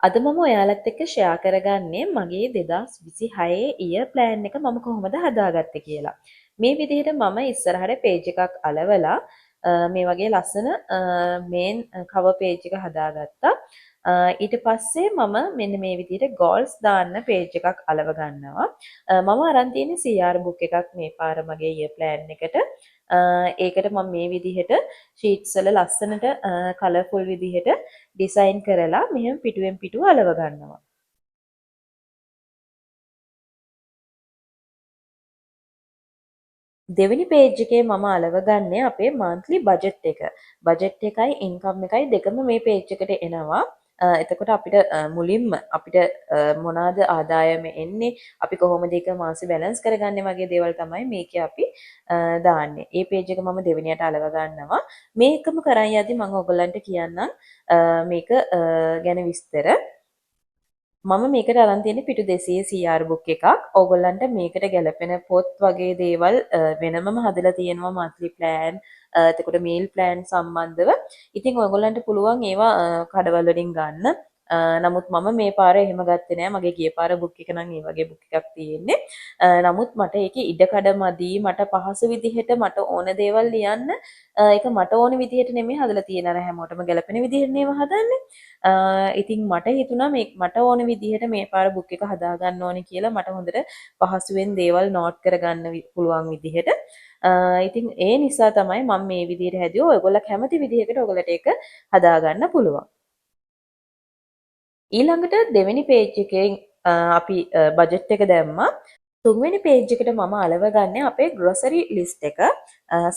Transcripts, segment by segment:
අද මම ඔයාලත් එක්ක ෂෙයා කරගන්නේ මගේ 2026 ඉයර් ප්ලෑන් එක මම කොහොමද හදාගත්තේ කියලා. මේ විදිහට මම ඉස්සරහට පේජ් එකක් අලවලා මේ වගේ ලස්සන මේන් කවර් පේජ් එක හදාගත්තා. ඊට පස්සේ මම මෙන්න මේ විදිහට ගෝල්ස් දාන්න පේජ් එකක් අලව ගන්නවා. මම අරන් තියෙන්නේ CR book එකක් මේ පාර මගේ ඉයර් ප්ලෑන් එකට. ඒකට මම මේ විදිහට ෂීට්ස් වල ලස්සනට කලර්ෆුල් විදිහට ඩිසයින් කරලා මෙහෙම පිටුවෙන් පිටුව අලව ගන්නවා. දෙවෙනි පේජ් එකේ මම අලව ගන්නේ අපේ monthly budget එක. බජට් එකයි ඉන්කම් එකයි දෙකම මේ පේජ් එකට එනවා. එතකොට අපිට මුලින්ම අපිට මොනවාද ආදායම එන්නේ, අපි කොහොමද ඒක මාසෙ බැලන්ස් කරගන්නේ වගේ දේවල් තමයි මේකේ අපි දාන්නේ. මේ පේජ් එක මම දෙවෙනියට අලව ගන්නවා. මේකම කරන් යද්දි මම ඔයගලන්ට කියන්නම් මේක ගැන විස්තර. මම මේකට අරන් තියෙන්නේ පිටු 200 CR book එකක්. ඕගොල්ලන්ට මේකට ගැලපෙන පොත් වගේ දේවල් වෙනමම හදලා තියෙනවා monthly plan, එතකොට meal plan සම්බන්ධව. ඉතින් ඔයගොල්ලන්ට පුළුවන් ඒවා කඩවල වලින් ගන්න. නමුත් මම මේ පාර එහෙම ගත්තේ නෑ. මගේ ගිය පාර book එක නම් ඒ වගේ book එකක් තියෙන්නේ. නමුත් මට ඒකේ ඉඩකඩ මදි. මට පහසු විදිහට මට ඕන දේවල් ලියන්න ඒක මට ඕන විදිහට නෙමෙයි හදලා තියෙන. අර හැමෝටම ගැලපෙන විදිහට නේම හදන්නේ. ඉතින් මට හිතුණා මේ මට ඕන විදිහට මේ පාර බුක් එක හදා ගන්න ඕනේ කියලා මට හොඳට පහසුවෙන් දේවල් නෝට් කරගන්න පුළුවන් විදිහට. ඉතින් ඒ නිසා තමයි මම මේ විදිහට හැදුවේ. ඔයගොල්ලෝ කැමති විදිහකට ඔයගොල්ලන්ට ඒක හදා ගන්න පුළුවන්. ඊළඟට දෙවෙනි පේජ් එකෙන් අපි බජට් එක දැම්මා. තුන්වෙනි පේජ් එකට මම අලව ගන්න අපේ ග්‍රොසරි ලිස්ට් එක.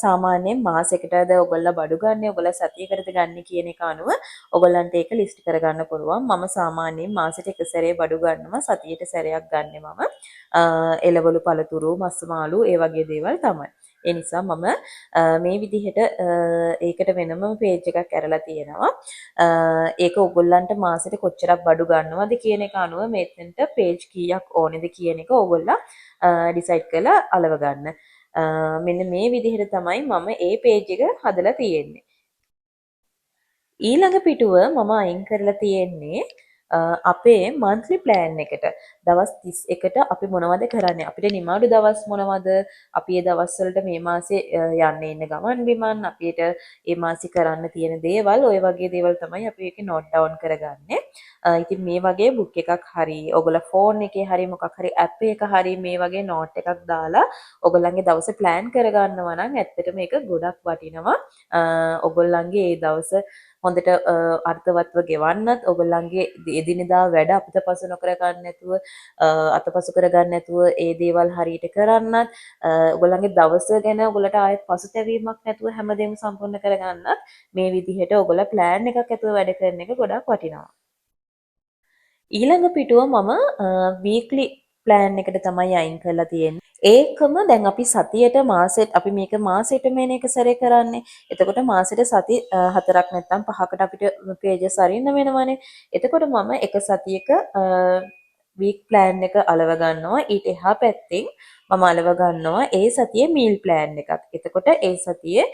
සාමාන්‍යයෙන් මාසෙකටද ඔයගොල්ලෝ බඩු ගන්න, ඔයගොල්ලෝ සතියකටද ගන්න කියන එක අනුව ඔයගොල්ලන්ට ඒක ලිස්ට් කරගන්න පුළුවන්. මම සාමාන්‍යයෙන් මාසෙට එක සැරේ බඩු ගන්නවා, සතියට සැරයක් ගන්නෙ මම. එළවලු පළතුරු, මස් මාළු ඒ වගේ දේවල් තමයි. ඒ නිසා මම මේ විදිහට ඒකට වෙනම පේජ් එකක් ඇරලා තියෙනවා. ඒක ඔයගොල්ලන්ට මාසෙට කොච්චරක් බඩු ගන්නවද කියන එක අනුව මෙතෙන්ට පේජ් කීයක් ඕනේද කියන එක ඔයගොල්ලෝ ඩිසයිඩ් කරලා අලව ගන්න. මෙන්න මේ විදිහට තමයි මම ඒ පේජ් එක හදලා තියෙන්නේ. ඊළඟ පිටුව මම අයින් කරලා තියෙන්නේ අපේ monthly plan එකට. දවස් 31ට අපි මොනවද කරන්නේ? අපිට නිමාඩු දවස් මොනවද? අපි ඒ දවස් වලට මේ මාසේ යන්න ඉන්න ගමන් බිමන් අපිට ඒ මාසේ කරන්න තියෙන දේවල්, ওই වගේ දේවල් තමයි අපි ඒකේ නෝට් ඩවුන් කරගන්නේ. ඉතින් මේ වගේ බුක් එකක් හරි, ඔයගොල්ලෝ ෆෝන් එකේ හරි මොකක් හරි ඇප් එකක හරි මේ වගේ නෝට් එකක් දාලා ඔයගොල්ලන්ගේ දවස ප්ලෑන් කරගන්නවා නම් ඇත්තටම මේක ගොඩක් වටිනවා. ඔයගොල්ලන්ගේ ඒ දවස හොඳට අර්ථවත්ව ගෙවන්නත්, ඔයගොල්ලන්ගේ එදිනෙදා වැඩ අපිටපසු නොකර ගන්න නැතුව අතපසු කරගන්න නැතුව ඒ දේවල් හරියට කරන්නත්, ඔයගොල්ලන්ගේ දවස ගැන ඔයගොල්ලට ආයෙත් පසුතැවීමක් නැතුව හැමදේම සම්පූර්ණ කරගන්නත් මේ විදිහට ඔයගොල්ලෝ ප්ලෑන් එකක් ඇතුව වැඩ කරන එක ගොඩක් වටිනවා. ඊළඟ පිටුව මම වීක්ලි ප්ලෑන් එකට තමයි අයින් කරලා තියෙන්නේ. ඒකම දැන් අපි සතියට මාසෙට අපි මේක මාසෙට මේන එක සැරේ කරන්නේ. එතකොට මාසෙට සති 4ක් නැත්නම් 5කට අපිට පේජස් අරින්න වෙනවනේ. එතකොට මම එක සතියක වීක් ප්ලෑන් එක අලව ගන්නවා. ඊට එහා පැත්තෙන් මම අලව ගන්නවා ඒ සතියේ මීල් ප්ලෑන් එකක්. එතකොට ඒ සතියේ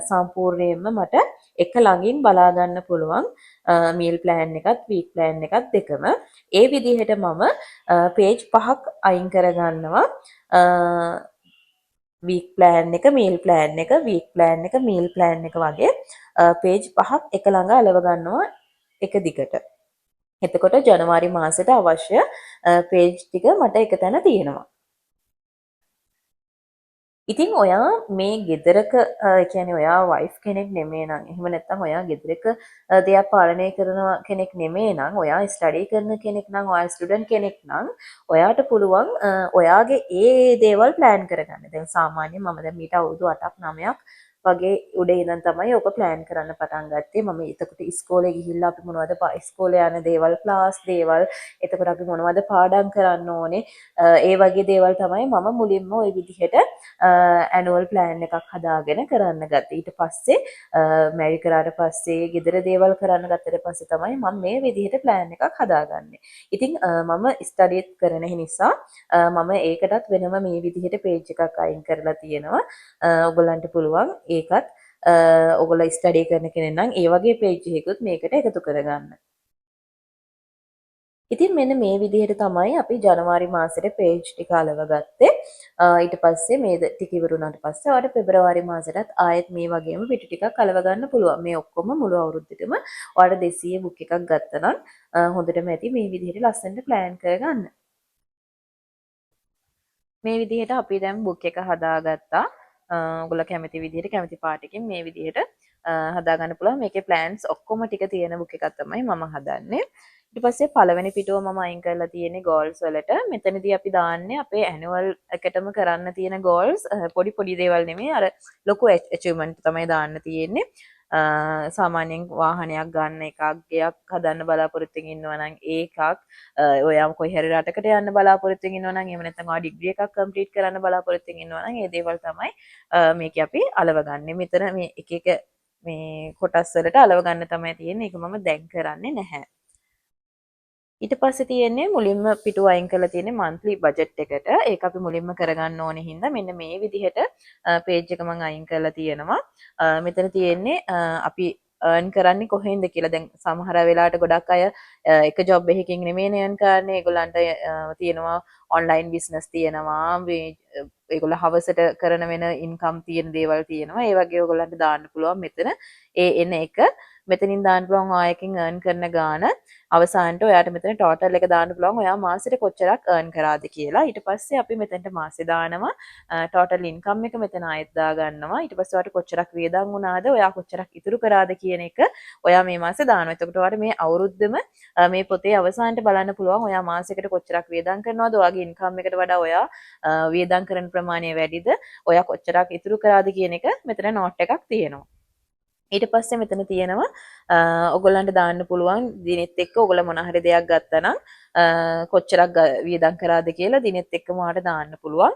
සම්පූර්ණයෙන්ම මට එක ළඟින් බලා ගන්න පුළුවන් මීල් ප්ලෑන් එකත් වීක් ප්ලෑන් එකත් දෙකම. ඒ විදිහට මම පේජ් 5ක් අයින් කරගන්නවා. වීක් ප්ලෑන් එක, මීල් ප්ලෑන් එක, වීක් ප්ලෑන් එක, මීල් ප්ලෑන් එක වගේ පේජ් 5ක් එක ළඟ අලව ගන්නවා එක දිගට. එතකොට ජනවාරි මාසෙට අවශ්‍ය පේජ් ටික මට එක තැන තියෙනවා. ඉතින් ඔයා මේ ගෙදරක කියන්නේ ඔයා වයිෆ් කෙනෙක් නෙමෙයි නම්, එහෙම නැත්නම් ඔයා ගෙදරක දෙයක් පාලනය කරන කෙනෙක් නෙමෙයි නම්, ඔයා ස්ටඩි කරන කෙනෙක් නම්, ඔයා ස්ටුඩන්ට් කෙනෙක් නම් ඔයාට පුළුවන් ඔයාගේ ඒ දේවල් ප්ලෑන් කරගන්න. දැන් සාමාන්‍යයෙන් මම දැන් මීට අවුරුදු 8ක් 9ක් වගේ උඩ ඉඳන් තමයි ඔක ප්ලෑන් කරන්න පටන් ගත්තේ. මම එතකොට ඉස්කෝලේ ගිහිල්ලා අපි මොනවද ඉස්කෝලේ යන දේවල්, ක්ලාස් දේවල්, එතකොට අපි මොනවද පාඩම් කරන්න ඕනේ, ඒ වගේ දේවල් තමයි මම මුලින්ම ওই විදිහට ඇනුවල් ප්ලෑන් එකක් හදාගෙන කරන්න ගත්තේ. ඊට පස්සේ මැරි කරාට පස්සේ ගෙදර දේවල් කරන්න ගත්තට පස්සේ තමයි මම මේ විදිහට ප්ලෑන් එකක් හදාගන්නේ. ඉතින් මම ස්ටඩිත් කරන නිසා මම ඒකටත් වෙනම මේ විදිහට පේජ් එකක් අයින් කරලා තියෙනවා. ඔයගොල්ලන්ට පුළුවන් ඒකත් ඔයගොල්ලෝ ස්ටඩි කරන කෙනෙක් නම් ඒ වගේ පේජ් එකකුත් මේකට එකතු කරගන්න. ඉතින් මෙන්න මේ විදිහට තමයි අපි ජනවාරි මාසෙට පේජ් ටික අලවගත්තේ. ඊට පස්සේ මේ ටික ඉවර වුණාට පස්සේ ඔයාලට පෙබරවාරි මාසෙටත් ආයෙත් මේ වගේම පිටු ටිකක් අලව ගන්න පුළුවන්. මේ ඔක්කොම මුළු අවුරුද්දෙටම ඔයාලට 200 බුක් එකක් ගත්තා නම් හොඳටම ඇති මේ විදිහට ලස්සනට ප්ලෑන් කරගන්න. මේ විදිහට අපි දැන් බුක් එක හදාගත්තා. ඔයගොල්ලෝ කැමති විදිහට කැමති පාට එකකින් මේ විදිහට හදාගන්න පුළුවන්. මේකේ ප්ලෑන්ස් ඔක්කොම ටික තියෙන බුක් එකක් තමයි මම හදන්නේ. ඊට පස්සේ පළවෙනි පිටුව මම අයින් කරලා තියෙන්නේ ගෝල්ස් වලට. මෙතනදී අපි දාන්නේ අපේ ඇනුවල් එකටම කරන්න තියෙන ගෝල්ස්. පොඩි පොඩි දේවල් නෙමෙයි අර ලොකු ඇචීව්මන්ට් තමයි දාන්න තියෙන්නේ. සාමාන්‍යයෙන් වාහනයක් ගන්න එකක්, ගෙයක් හදන්න බලාපොරොත්තු ඉන්නවා නම් ඒකක්, ඔයාම කොයි හරි රටකට යන්න බලාපොරොත්තු ඉන්නවා නම් එහෙම නැත්නම් ඔයා ඩිග්‍රී එකක් කම්ප්ලීට් කරන්න බලාපොරොත්තු ඉන්නවා නම් ඒ දේවල් තමයි මේකේ අපි අලවගන්නේ. මෙතන මේ එක එක මේ කොටස් වලට අලව ගන්න තමයි තියෙන්නේ. ඒක මම දැන් කරන්නේ නැහැ. ඊට පස්සේ තියෙන්නේ මුලින්ම පිටුව අයින් කරලා තියෙන්නේ monthly budget එකට. ඒක අපි මුලින්ම කරගන්න ඕනේ හින්දා මෙන්න මේ විදිහට page එක මම අයින් කරලා තියෙනවා. මෙතන තියෙන්නේ අපි earn කරන්නේ කොහෙන්ද කියලා. දැන් සමහර වෙලාවට ගොඩක් අය එක job එකකින් නෙමෙයි earn කරන්නේ. ඒගොල්ලන්ට තියෙනවා online business තියෙනවා. ඒගොල්ලෝ හවසට කරන වෙන income තියෙන දේවල් තියෙනවා. ඒ වගේ ඔයගොල්ලන්ට දාන්න පුළුවන් මෙතන. ඒ එන එක මෙතනින් දාන්න පුළුවන් ඔයාකින් earn කරන ගාන අවසානට ඔයාට මෙතන ටෝටල් එක දාන්න පුළුවන් ඔයා මාසෙට කොච්චරක් earn කරාද කියලා. ඊට පස්සේ අපි මෙතනට මාසෙ දානවා. ටෝටල් ඉන්කම් එක මෙතන ආයෙත් දාගන්නවා. ඊට පස්සේ ඔයාට කොච්චරක් වියදම් වුණාද, ඔයා කොච්චරක් ඉතුරු කරාද කියන එක ඔයා මේ මාසේ දානවා. එතකොට ඔයාට මේ අවුරුද්දම මේ පොතේ අවසානට බලන්න පුළුවන් ඔයා මාසෙකට කොච්චරක් වියදම් කරනවද, ඔයාගේ ඉන්කම් එකට වඩා ඔයා වියදම් කරන ප්‍රමාණය වැඩිද, ඔයා කොච්චරක් ඉතුරු කරාද කියන එක මෙතන නෝට් එකක් තියෙනවා. ඊට පස්සේ මෙතන තියෙනවා ඔයගොල්ලන්ට දාන්න පුළුවන් දිනෙත් එක්ක ඔයගොල්ලෝ මොන හරි දෙයක් ගත්තා නම් කොච්චරක් වියදම් කරාද කියලා දිනෙත් එක්කම ඔයාලට දාන්න පුළුවන්.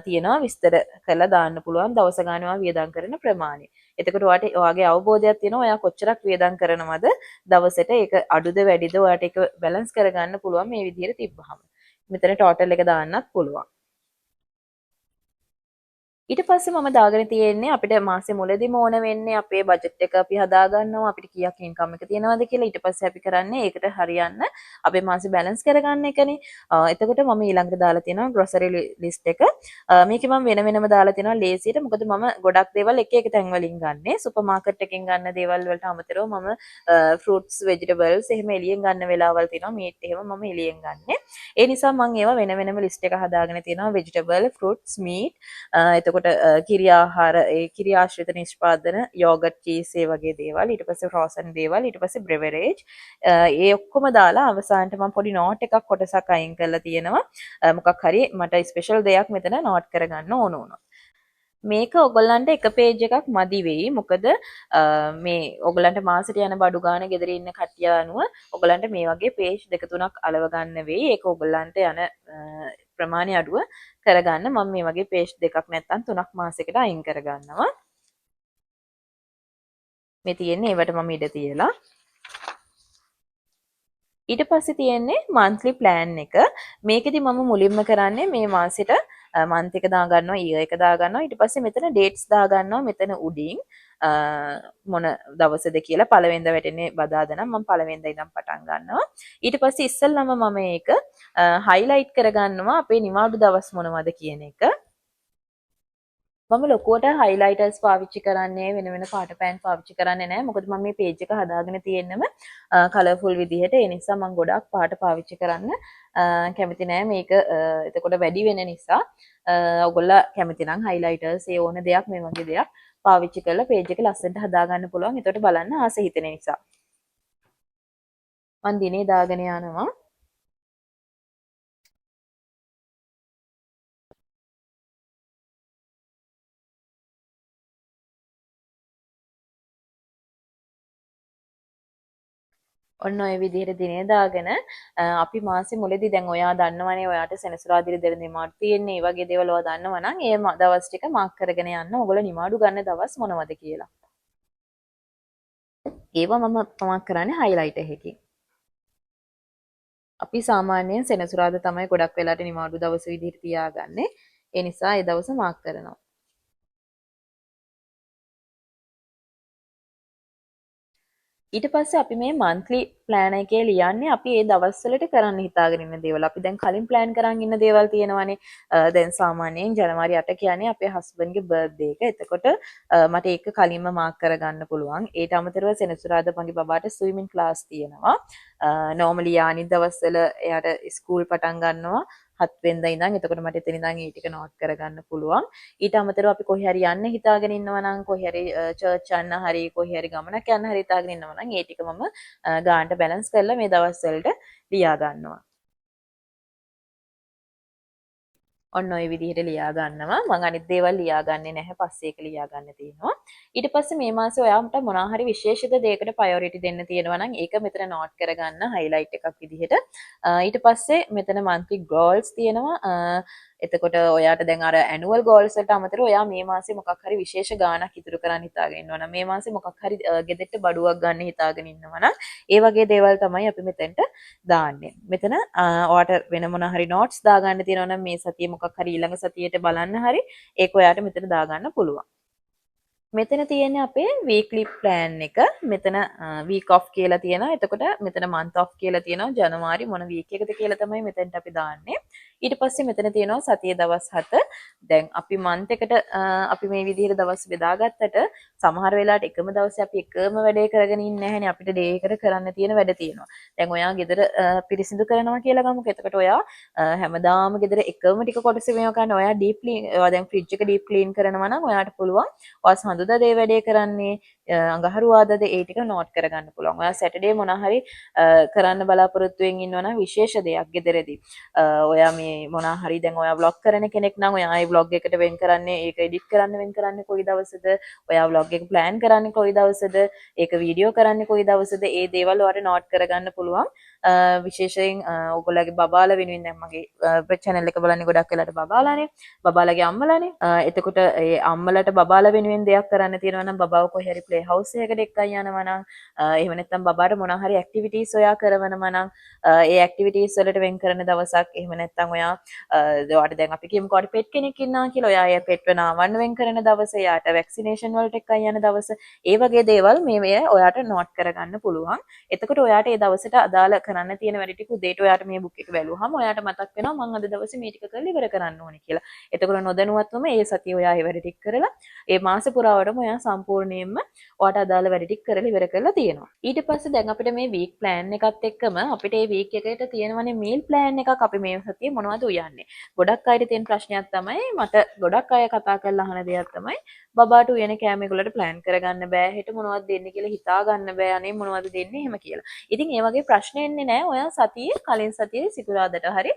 තියෙනවා විස්තර කරලා දාන්න පුළුවන් දවස ගානේ ඔයා වියදම් කරන ප්‍රමාණය. එතකොට ඔයාට ඔයාගේ අවබෝධයක් තියෙනවා ඔයා කොච්චරක් වියදම් කරනවද දවසට. ඒක අඩුද වැඩිද ඔයාට ඒක බැලන්ස් කරගන්න පුළුවන් මේ විදිහට තිබ්බහම. මෙතන ටෝටල් එක දාන්නත් පුළුවන්. ඊට පස්සේ මම දාගෙන තියෙන්නේ අපිට මාසේ මුලදීම ඕන වෙන්නේ අපේ බජට් එක අපි හදාගන්නවා අපිට කීයක් ඉන්කම් එක තියෙනවද කියලා. ඊට පස්සේ අපි කරන්නේ ඒකට හරියන්න අපේ මාසේ බැලන්ස් කරගන්න එකනේ. එතකොට මම ඊළඟට දාලා තියෙනවා ග්‍රොසරි ලිස්ට් එක. මේකේ මම වෙන වෙනම දාලා තියෙනවා ලේසියට. මොකද මම ගොඩක් දේවල් එක එක තැන් වලින් ගන්නෙ. සුපර් මාකට් එකෙන් ගන්න දේවල් වලට අමතරව මම ෆෘට්ස්, වෙජිටබල්ස් එහෙම එළියෙන් ගන්න වෙලාවල් තියෙනවා. මීට් එහෙම මම එළියෙන් ගන්නෙ. ඒ නිසා මම ඒවා වෙන වෙනම ලිස්ට් එක හදාගෙන තියෙනවා. වෙජිටබල්, ෆෘට්ස්, මීට් එතකොට කිරි ආහාර ඒ කිරි ආශ්‍රිත නිෂ්පාදන යෝගට් චීස් ඒ වගේ දේවල් ඊට පස්සේ ෆ්‍රෝසන් දේවල් ඊට පස්සේ බ්‍රෙවරේජ් ඒ ඔක්කොම දාලා අවසානට මම පොඩි නෝට් එකක් කොටසක් අයින් කරලා තියෙනවා මොකක් හරි මට ස්පෙෂල් දෙයක් මෙතන නෝට් කරගන්න ඕන වුණා මේක ඔයගොල්ලන්ට එක පේජ් එකක් මදි වෙයි මොකද මේ ඔයගොල්ලන්ට මාසෙට යන බඩු ගාන ගෙදර ඉන්න කට්ටිය අනුව ඔයගොල්ලන්ට මේ වගේ පේජ් දෙක තුනක් අලව ගන්න වෙයි ඒක ඔයගොල්ලන්ට යන ප්‍රමාණය අඩුව කරගන්න මම මේ වගේ පේජ් දෙකක් නැත්නම් තුනක් මාසෙකට අයින් කරගන්නවා මේ තියෙන්නේ ඒවට මම ඉඩ තියලා ඊට පස්සේ තියෙන්නේ monthly plan එක මේකෙදි මම මුලින්ම කරන්නේ මේ මාසෙට month එක දා ගන්නවා year එක දා ගන්නවා ඊට පස්සේ මෙතන dates දා ගන්නවා මෙතන උඩින් මොන දවසද කියලා පළවෙනිදා වැටෙන්නේ බදාදා නම් මම පළවෙනිදා ඉඳන් පටන් ගන්නවා ඊට පස්සේ ඉස්සෙල්ලාම මම මේක highlight කරගන්නවා අපේ නිවාඩු දවස් මොනවද කියන එක මම ලොකුවට highlighters පාවිච්චි කරන්නේ වෙන වෙන පාට පෑන් පාවිච්චි කරන්නේ නැහැ මොකද මම මේ page එක හදාගෙන තියෙන්නම කලර්ෆුල් විදිහට ඒ නිසා මම ගොඩක් පාට පාවිච්චි කරන්න කැමති නැහැ මේක එතකොට වැඩි වෙන නිසා ඔයගොල්ලෝ කැමති නම් highlighters ඒ ඕන දෙයක් මේ වගේ දෙයක් පාවිච්චි කරලා page එක ලස්සනට හදාගන්න පුළුවන් එතකොට බලන්න ආස හිතෙන නිසා මම දිනේ දාගෙන යනවා ඔන්න ඔය විදිහට දිනේ දාගෙන අපි මාසෙ මුලදී දැන් ඔයා දන්නවනේ ඔයාට සෙනසුරාදා දින නිමාඩු තියෙන්නේ. මේ වගේ දේවල් ඔයා දන්නවා නම් ඒ දවස් ටික මාක් කරගෙන යන්න. ඔයගොල්ලෝ නිමාඩු ගන්න දවස් මොනවද කියලා. ඒවා මම මාක් කරන්නේ highlight එකකින්. අපි සාමාන්‍යයෙන් සෙනසුරාදා තමයි ගොඩක් වෙලාට නිමාඩු දවස් විදිහට තියාගන්නේ. ඒ නිසා ඒ දවස මාක් කරනවා. ඊට පස්සේ අපි මේ මන්ත්ලි ප්ලෑන් එකේ ලියන්නේ අපි ඒ දවස්වලට කරන්න හිතාගෙන ඉන්න දේවල්. අපි දැන් කලින් ප්ලෑන් කරන් ඉන්න දේවල් තියෙනවානේ. දැන් සාමාන්‍යයෙන් ජනවාරි 8 කියන්නේ අපේ හස්බන්ඩ්ගේ බර්ත්ඩේ එක. එතකොට මට ඒක කලින්ම මාක් කරගන්න පුළුවන්. ඊට අමතරව සෙනසුරාදා මගේ බබාට ස්විමින් ක්ලාස් තියෙනවා. නෝමලි අනිත් දවස්වල එයාට ස්කූල් පටන් ගන්නවා. 7 වෙනිදා ඉඳන්. එතකොට මට එතන ඉඳන් ඒ ටික නෝට් කරගන්න පුළුවන්. ඊට අමතරව අපි කොහේ හරි යන්න හිතාගෙන ඉන්නවා නම් කොහේ හරි චර්ච් යන්න හරි කොහේ හරි ගමනක් යන්න හරි හිතාගෙන ඉන්නවා නම් ඒ ටික මම ගානට බැලන්ස් කරලා මේ දවස් වලට ලියා ගන්නවා. ඔන්න ඔය විදිහට ලියා ගන්නවා. මම අනිත් දේවල් ලියා ගන්නේ නැහැ. පස්සේ ඒක ලියා ගන්න තියෙනවා. ඊට පස්සේ මේ මාසේ ඔයාලට මොනවා හරි විශේෂිත දෙයකට ප්‍රයොරිටි දෙන්න තියෙනවා නම් ඒක මෙතන නෝට් කරගන්න highlight එකක් විදිහට. ඊට පස්සේ මෙතන monthly goals තියෙනවා. එතකොට ඔයාට දැන් අර annual goals වලට අමතරව ඔයා මේ මාසේ මොකක් හරි විශේෂ ගාණක් ඉතුරු කරන්න හිතාගෙන ඉන්නවා නම් මේ මාසේ මොකක් හරි ගෙදරට බඩුවක් ගන්න හිතාගෙන ඉන්නවා නම් ඒ වගේ දේවල් තමයි අපි මෙතෙන්ට දාන්නේ. මෙතන ඔයාට වෙන මොන හරි notes දාගන්න තියෙනවා නම් මේ සතියේ මොකක් හරි ඊළඟ සතියේට බලන්න හරි ඒක ඔයාට මෙතන දාගන්න පුළුවන්. මෙතන තියෙන්නේ අපේ weekly plan එක. මෙතන week off කියලා තියෙනවා. එතකොට මෙතන month off කියලා තියෙනවා. ජනවාරි මොන week එකද කියලා තමයි මෙතනට අපි දාන්නේ. ඊට පස්සේ මෙතන තියෙනවා සතියේ දවස් 7. දැන් අපි month එකට අපි මේ විදිහට දවස් බෙදාගත්තට සමහර වෙලාවට එකම දවසේ අපි එකම වැඩේ කරගෙන ඉන්නේ නැහැනේ. අපිට day එකට කරන්න තියෙන වැඩ තියෙනවා. දැන් ඔයා ගෙදර පිරිසිදු කරනවා කියලා ගමුකෝ. එතකොට ඔයා හැමදාම ගෙදර එකම ටික කොටස මේවා කරන්න. ඔයා deep clean දැන් fridge එක deep clean කරනවා නම් ඔයාට පුළුවන් ඔයා සඳුදා දේ වැඩේ කරන්නේ අඟහරුවාදද ඒ ටික නෝට් කරගන්න පුළුවන්. ඔයා සැටර්ඩේ මොනවා හරි කරන්න බලාපොරොත්තු වෙමින් ඉන්නවා නම් විශේෂ දෙයක් ගෙදරදී. ඔයා මේ මොනවා හරි දැන් ඔයා vlog කරන කෙනෙක් නම් ඔයා ඒ vlog එකට වෙන් කරන්නේ ඒක edit කරන්න වෙන් කරන්නේ කොයි දවසද? ඔයා vlog එක plan කරන්නේ කොයි දවසද? ඒක වීඩියෝ කරන්නේ කොයි දවසද? ඒ දේවල් ඔයාලට නෝට් කරගන්න පුළුවන්. විශේෂයෙන් ඔයගොල්ලෝගේ බබාලා වෙනුවෙන් දැන් මගේ channel එක බලන්නේ ගොඩක් වෙලාට බබාලානේ. බබාලාගේ අම්මලානේ. එතකොට ඒ අම්මලාට බබාලා වෙනුවෙන් දෙයක් කරන්න තියෙනවා නම් බබාව කොහේ හරි play house එකකට එක්කන් යනවා නම් එහෙම නැත්නම් බබාට මොනවා හරි activities ඔයා කරවනවා නම් ඒ activities වලට වෙන් කරන දවසක් එහෙම නැත්නම් ඔයා ඔයාට දැන් අපි කියමුකෝ ඔයාට pet කෙනෙක් ඉන්නවා කියලා ඔයා ඒ pet වනාවන් වෙන් කරන දවස එයාට vaccination වලට එක්කන් යන දවස ඒ වගේ දේවල් මේ ඔයාට note කරගන්න පුළුවන්. එතකොට ඔයාට ඒ දවසට අදාළ කරන්න තියෙන වැඩ ටික උදේට ඔයාට මේ book එක බැලුවාම ඔයාට මතක් වෙනවා මම අද දවසේ මේ ටික කරලා ඉවර කරන්න ඕනේ කියලා. එතකොට නොදැනුවත්වම ඒ සතිය ඔයා ඒ වැඩ ටික කරලා ඒ මාස පුරාවටම ඔයා සම්පූර්ණයෙන්ම ඔයාට අදාළ වැඩ ටික කරලා ඉවර කරලා තියෙනවා. ඊට පස්සේ දැන් අපිට මේ week plan එකත් එක්කම අපිට මේ week එකට තියෙනවනේ meal plan එකක් අපි මේ සතියේ මොනවද උයන්නේ. ගොඩක් අයට තියෙන ප්‍රශ්නයක් තමයි මට ගොඩක් අය කතා කරලා අහන දෙයක් තමයි බබාට උයන කෑම ඒගොල්ලන්ට plan කරගන්න බෑ. හෙට මොනවද දෙන්නේ කියලා හිතා ගන්න බෑ. අනේ මොනවද දෙන්නේ එහෙම කියලා. ඉතින් ඒ වගේ ප්‍රශ්න එන්නේ නැහැ. ඔයා සතියේ කලින් සතියේ සිකුරාදට හරි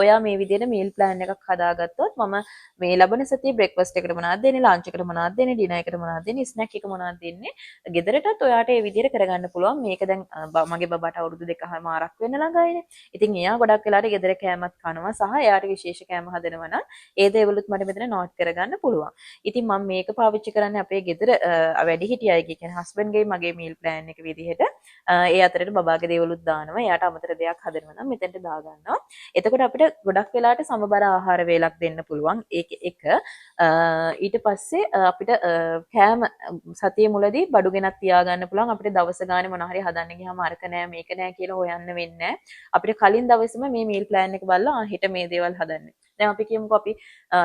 ඔයා මේ විදිහට meal plan එකක් හදාගත්තොත් මම මේ ලබන සතියේ breakfast එකට මොනවද දෙන්නේ, lunch එකට මොනවද දෙන්නේ, dinner එකට මොනවද දෙන්නේ, snack එක මොනවද දෙන්නේ. ගෙදරටත් ඔයාට මේ විදිහට කරගන්න පුළුවන්. මේක දැන් මගේ බබාට අවුරුදු 2කමාරක් වෙන්න ළඟයිනේ. ඉතින් එයා ගොඩක් වෙලාට ගෙදර කෑමත් කනවා සහ එයාට විශේෂ කෑම හදනවා නම් ඒ දේවලුත් මට මෙතන නෝට් කරගන්න පුළුවන්. ඉතින් මම මේක පාවිච්චි කරන්නේ අපේ ගෙදර වැඩිහිටිය අයගේ කියන්නේ හස්බන්ඩ්ගේ මගේ මීල් ප්ලෑන් එක විදිහට. ඒ අතරේ බබාගේ දේවලුත් දානවා. එයාට අමතර දෙයක් හදනවා නම් මෙතෙන්ට දාගන්නවා. එතකොට අපිට ගොඩක් වෙලාට සමබර ආහාර වේලක් දෙන්න පුළුවන්. ඒක එක ඊට පස්සේ අපිට කෑම සතිය මුලදී බඩු ගෙනත් තියාගන්න පුළුවන්. අපිට දවස ගානේ මොනවා හරි හදන්න ගියාම අරක නෑ මේක නෑ කියලා හොයන්න වෙන්නේ නෑ. අපිට කලින් දවසේම මේ මීල් ප්ලෑන් එක බලලා හෙට මේ දේවල් හදන්න. දැන් අපි කියමුකෝ අපි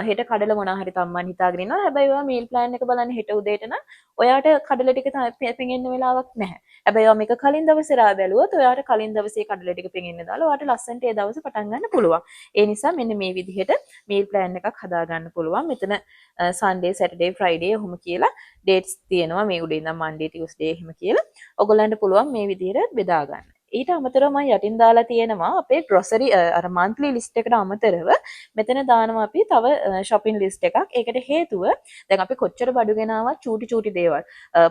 හෙට කඩල මොනවා හරි තම්මන් හිතාගෙන ඉන්නවා. හැබැයි ඔයා මීල් ප්ලෑන් එක බලන්න හෙට උදේට නම් ඔයාට කඩල ටික පෙඟෙන්න වෙලාවක් නැහැ. හැබැයි ඔයා මේක කලින් දවසේ රා බැලුවොත් ඔයාට කලින් දවසේ කඩල ටික පෙඟෙන්න දාලා ඔයාට ලස්සනට ඒ දවසේ පටන් ගන්න පුළුවන්. ඒ නිසා මෙන්න මේ විදිහට මීල් ප්ලෑන් එකක් හදා ගන්න පුළුවන්. මෙතන Sunday, Saturday, Friday ඔහොම කියලා dates තියෙනවා. මේ උඩේ ඉඳන් Monday, Tuesday එහෙම කියලා. ඔයගොල්ලන්ට පුළුවන් මේ විදිහට බෙදා ගන්න. ඊට අමතරව මම යටින් දාලා තියෙනවා අපේ grocery අර monthly list එකට අමතරව මෙතන දානවා අපි තව shopping list එකක්. ඒකට හේතුව දැන් අපි කොච්චර බඩු ගෙනාවත් චූටි චූටි දේවල්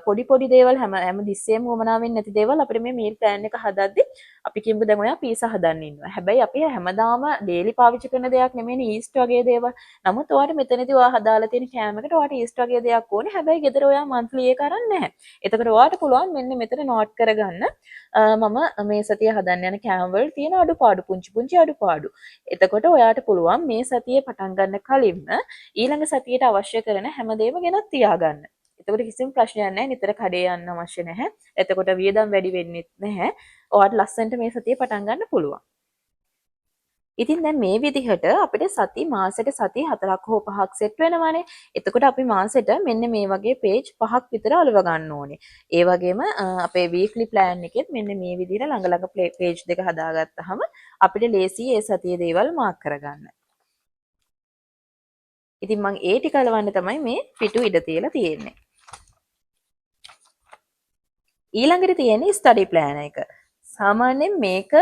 පොඩි පොඩි දේවල් හැම තිස්සෙම වමනාවෙන් නැති දේවල් අපිට මේ meal plan එක හදද්දි අපි කියමු දැන් ඔයා පීසා හදන්න ඉන්නවා. හැබැයි අපි හැමදාම daily පාවිච්චි කරන දෙයක් නෙමෙයි yeast වගේ දේවල්. නමුත් ඔයාට මෙතනදී ඔයා හදාලා තියෙන කෑමකට ඔයාට yeast වගේ දෙයක් ඕනේ. හැබැයි ගෙදර ඔයා monthly එක අරන් නැහැ. එතකොට ඔයාට පුළුවන් මෙන්න මෙතන note කරගන්න මම මේ සතිය හදන්න යන කෑම වල තියෙන අඩුපාඩු පුංචි අඩුපාඩු. එතකොට ඔයාට පුළුවන් මේ සතියේ පටන් ගන්න කලින්ම ඊළඟ සතියට අවශ්‍ය කරන හැමදේම ගෙනත් තියාගන්න. එතකොට කිසිම ප්‍රශ්නයක් නැහැ. නිතර කඩේ යන්න අවශ්‍ය නැහැ. එතකොට වියදම් වැඩි වෙන්නේ නැහැ. ඔයාලට ලස්සනට මේ සතිය පටන් ගන්න පුළුවන්. ඉතින් දැන් මේ විදිහට අපිට මාසෙට සති 4ක් හෝ 5ක් සෙට් වෙනවානේ. එතකොට අපි මාසෙට මෙන්න මේ වගේ පේජ් 5ක් විතර අලව ගන්න ඕනේ. ඒ වගේම අපේ වීක්ලි ප්ලෑන් එකෙත් මෙන්න මේ විදිහට ළඟ ළඟ පේජ් දෙක හදාගත්තාම අපිට ලේසි ඒ සතියේ දේවල් මාක් කරගන්න. ඉතින් මම ඒ ටික අලවන්න තමයි මේ පිටු ඉඩ තියලා තියෙන්නේ. ඊළඟට තියෙන්නේ ස්ටඩි ප්ලෑන් එක. සාමාන්‍යයෙන් මේක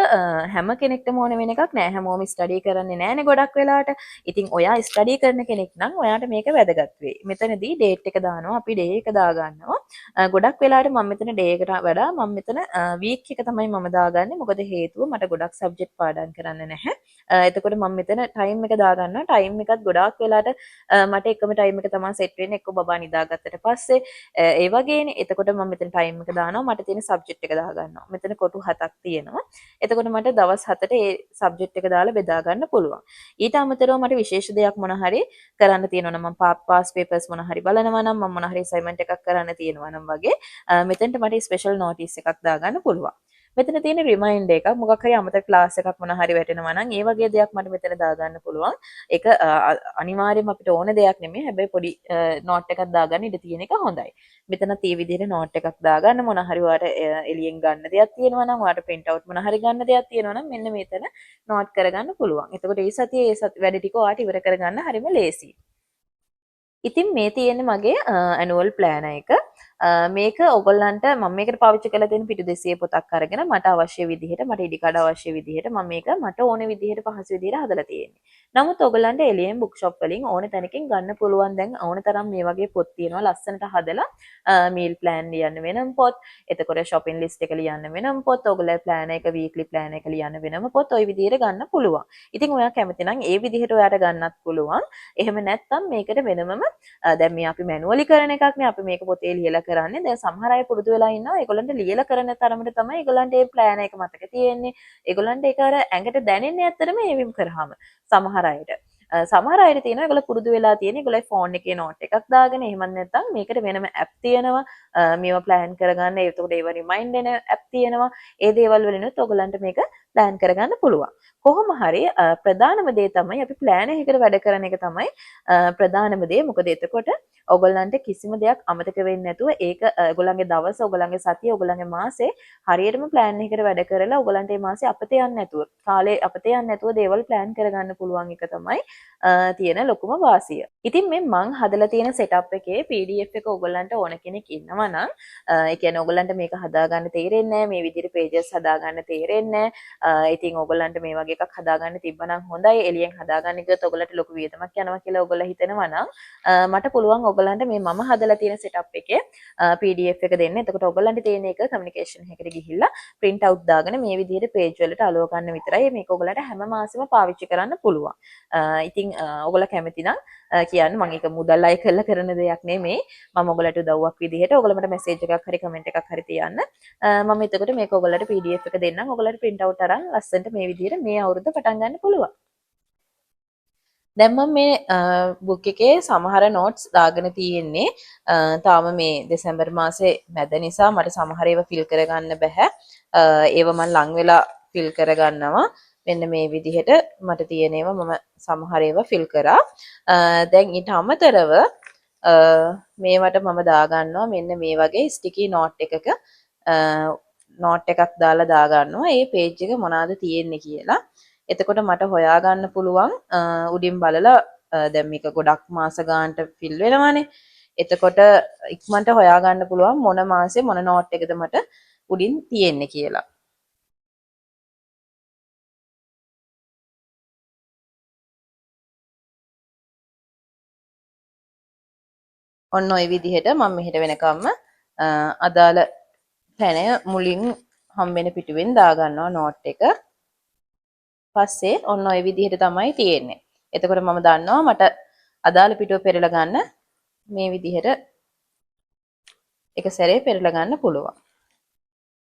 හැම කෙනෙක්ටම ඕන වෙන එකක් නෑ. හැමෝම ස්ටඩි කරන්නේ නෑනේ ගොඩක් වෙලාවට. ඉතින් ඔයා ස්ටඩි කරන කෙනෙක් නම් ඔයාට මේක වැදගත් වෙයි. මෙතනදී ඩේට් එක දානවා. අපි ඩේ එක දාගන්නවා. ගොඩක් වෙලාවට මම මෙතන ඩේ එකට වඩා මම මෙතන වීක් එක තමයි මම දාගන්නේ. මොකද හේතුව මට ගොඩක් සබ්ජෙක්ට් පාඩම් කරන්න නැහැ. එතකොට මම මෙතන ටයිම් එක දාගන්නවා. ටයිම් එකත් ගොඩාක් වෙලාට මට එකම ටයිම් එක තමයි සෙට් වෙන්නේ. එක්ක බබා නිදාගත්තට පස්සේ ඒ වගේනේ. එතකොට මම මෙතන ටයිම් එක දානවා. මට තියෙන සබ්ජෙක්ට් එක දාගන්නවා. මෙතන කොටු 7ක් තියෙනවා. එතකොට මට දවස් 7ට ඒ සබ්ජෙක්ට් එක දාලා බෙදා ගන්න පුළුවන්. ඊට අමතරව මට විශේෂ දෙයක් මොන හරි කරන්න තියෙනවා නම් මම පාස් පේපර්ස් මොන හරි බලනවා නම් මම මොන හරි අසයින්මන්ට් එකක් කරන්න තියෙනවා නම් වගේ මෙතනට මට ස්පෙෂල් නෝටිස් එකක් දාගන්න පුළුවන්. මෙතන තියෙන රිමයින්ඩර් එකක් මොකක් හරි අමතක ක්ලාස් එකක් මොන හරි වැටෙනවා නම් ඒ වගේ දෙයක් මට මෙතන දාගන්න පුළුවන්. ඒක අනිවාර්යයෙන්ම අපිට ඕන දෙයක් නෙමෙයි. හැබැයි පොඩි නෝට් එකක් දාගන්න ඉඩ තියෙන එක හොඳයි. මෙතන තී විදිහට නෝට් එකක් දාගන්න මොන හරි ඔයාලට එළියෙන් ගන්න දෙයක් තියෙනවා නම් ඔයාලට print out මොන හරි ගන්න දෙයක් තියෙනවා නම් මෙන්න මෙතන නෝට් කරගන්න පුළුවන්. එතකොට මේ සතියේ වැඩ ටික ඔයාලට ඉවර කරගන්න හරිම ලේසියි. ඉතින් මේ තියෙන්නේ මගේ ඇනුවල් ප්ලෑන එක. මේක ඔයගොල්ලන්ට මම මේකට පාවිච්චි කරලා තියෙන පිටු 200 පොතක් අරගෙන මට අවශ්‍ය විදිහට මට ඉඩි කඩ අවශ්‍ය විදිහට මම මේක මට ඕන විදිහට පහසු විදිහට හදලා තියෙන්නේ. නමුත් ඔයගොල්ලන්ට එළියෙන් බුක් ෂොප් වලින් ඕන තැනකින් ගන්න පුළුවන් දැන් ඕන තරම් මේ වගේ පොත් තියෙනවා ලස්සනට හදලා මීල් ප්ලෑන් ලියන්න වෙනම පොත්, එතකොට shopping list එක ලියන්න වෙනම පොත්, ඔයගොල්ලෝ ප්ලෑන් එක වීක්ලි ප්ලෑන් එක ලියන්න වෙනම පොත් ওই විදිහට ගන්න පුළුවන්. ඉතින් ඔයා කැමති නම් ඒ විදිහට ඔයාට ගන්නත් පුළුවන්. එහෙම නැත්නම් මේකට වෙනමම දැන් මේ අපි මැනුවලි කරන එකක් නේ අපි මේක පොතේ ලියලා කරන්නේ. දැන් සමහර අය පුරුදු වෙලා ඉන්නවා ඒගොල්ලන්ට ලියලා කරන තරමට තමයි ඒගොල්ලන්ට මේ ප්ලෑන් එක මතක තියෙන්නේ. ඒගොල්ලන්ට ඒක අර ඇඟට දැනෙන්නේ ඇත්තටම ඒවිම් කරාම සමහර අයට. සමහර අයට තියෙනවා ඒගොල්ලෝ පුරුදු වෙලා තියෙන ඒගොල්ලෝ ෆෝන් එකේ නෝට් එකක් දාගෙන එහෙම නැත්නම් මේකට වෙනම ඇප් තියෙනවා. මේවා ප්ලෑන් කරගන්න. ඒකට ඒවා රිමයින්ඩ් වෙන ඇප් තියෙනවා. ඒ දේවල් වලිනුත් ඔයගොල්ලන්ට මේක ප්ලෑන් කරගන්න පුළුවන්. කොහොම හරි ප්‍රධානම දේ තමයි අපි ප්ලෑන් එකකට වැඩ කරන එක තමයි ප්‍රධානම දේ. මොකද එතකොට ඔයගොල්ලන්ට කිසිම දෙයක් අමතක වෙන්නේ නැතුව ඒක ඔයගොල්ලන්ගේ දවස, ඔයගොල්ලන්ගේ සතිය, ඔයගොල්ලන්ගේ මාසේ හරියටම ප්ලෑන් එකකට වැඩ කරලා ඔයගොල්ලන්ට මේ මාසේ අපතේ යන්නේ නැතුව, කාලේ අපතේ යන්නේ නැතුව දේවල් ප්ලෑන් කරගන්න පුළුවන් එක තමයි තියෙන ලොකුම වාසිය. ඉතින් මේ මං හදලා තියෙන සෙටප් එකේ PDF එක ඔයගොල්ලන්ට ඕන කෙනෙක් ඉන්නවා නම් ඒ කියන්නේ ඔයගොල්ලන්ට මේක හදාගන්න තේරෙන්නේ නැහැ, මේ විදිහට pages හදාගන්න තේරෙන්නේ නැහැ. ඉතින් ඔයගොල්ලන්ට මේ වගේ එකක් හදාගන්න තිබ්බනම් හොඳයි. එළියෙන් හදාගන්න ගියොත් ඔයගොල්ලන්ට ලොකු වියදමක් යනවා කියලා ඔයගොල්ලෝ හිතනවා නම් මට පුළුවන් ඔයගොල්ලන්ට මේ මම හදලා තියෙන සෙටප් එකේ PDF එක දෙන්න. එතකොට ඔයගොල්ලන්ට තියෙන එක කමියුනිකේෂන් එකකට ගිහිල්ලා print out දාගෙන මේ විදිහට page වලට අලව ගන්න විතරයි. මේක ඔයගොල්ලන්ට හැම මාසෙම පාවිච්චි කරන්න පුළුවන්. ඉතින් ඔයගොල්ලෝ කැමති නම් කියන්න. මම ඒක මුදල් අය කරලා කරන දෙයක් නෙමෙයි. මම ඔයගොල්ලන්ට උදව්වක් විදිහට ඔයගොල්ලෝ මට මැසේජ් එකක් හරි කමෙන්ට් එකක් හරි තියන්න. මම එතකොට මේක ඔයගොල්ලන්ට PDF එක දෙන්නම්. ඔයගොල්ලන්ට print out අරන් ලස්සනට මේ විදිහට මේ අවුරුද්ද පටන් ගන්න පුළුවන්. දැන් මම මේ බුක් එකේ සමහර නෝට්ස් දාගෙන තියෙන්නේ. තාම මේ දෙසැම්බර් මාසේ මැද නිසා මට සමහර ඒවා ෆිල් කරගන්න බෑ. ඒවා මම ලං වෙලා ෆිල් කරගන්නවා. මෙන්න මේ විදිහට මට තියෙන ඒවා මම සමහර ඒවා ෆිල් කරා. දැන් ඊට අමතරව මේවට මම දාගන්නවා මෙන්න මේ වගේ ස්ටිකි නෝට් එකක නෝට් එකක් දාලා දාගන්නවා. ඒ පේජ් එක මොනවාද තියෙන්නේ කියලා. එතකොට මට හොයාගන්න පුළුවන් උඩින් බලලා දැන් මේක ගොඩක් මාස ගානට ෆිල් වෙනවානේ. එතකොට ඉක්මනට හොයාගන්න පුළුවන් මොන මාසේ මොන නෝට් එකද මට උඩින් තියෙන්නේ කියලා. ඔන්න ඔය විදිහට මම මෙහෙට වෙනකම්ම අදාළ පැනය මුලින් හම්බෙන පිටුවෙන් දාගන්නවා නෝට් එක. පස්සේ ඔන්න ඔය විදිහට තමයි තියෙන්නේ. එතකොට මම දන්නවා මට අදාළ පිටුව පෙරලා ගන්න මේ විදිහට එක සැරේ පෙරලා ගන්න පුළුවන්.